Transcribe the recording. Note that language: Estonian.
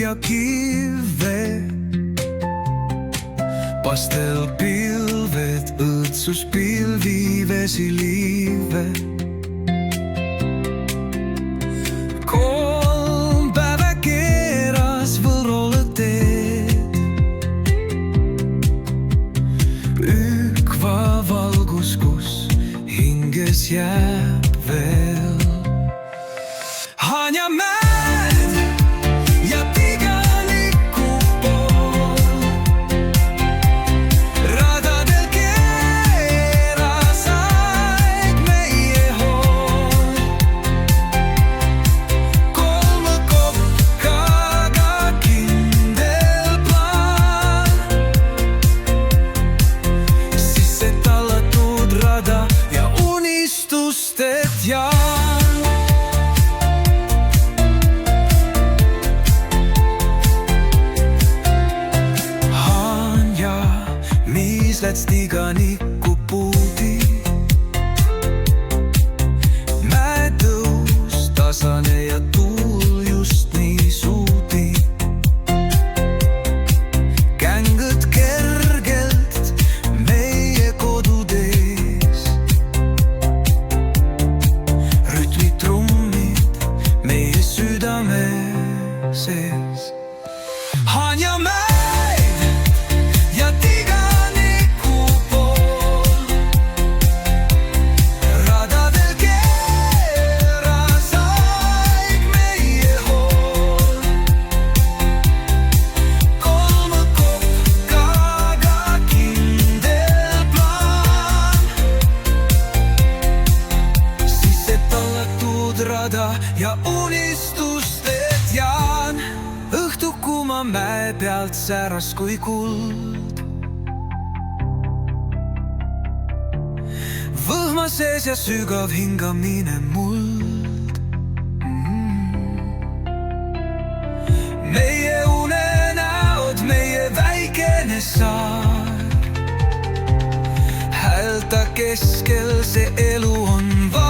ja kive, pastelpilved, õõtsuspilvi, vesiliive. 3 päeva keeras Võrolle teed, ükva valgus, kus hinges jääb veel. Haanjamäed ja Tiganiku pool, radadel keeras aeg meie hool. 3 kopkaga kindel plaan, sisse tallatud rada ja unistustet jaan. Läts Tiganiku puudi, mäetõus tasane ja tuul just nii suudi. Kängud kergelt meie kodudes, rütmid, trummid meie südame sees. Haanjamäed ja Tiganiku pool, radadel keeras aeg meie hool. 3 kopkaga kindel plaan, sisse tallatud rada ja unistustet jaan. Õhtukuma mäe pealt säras kui kuld, võhma sees ja sügav hingamine muld. Meie unenäod, meie väikene saar, häälta keskel see elu on vaar.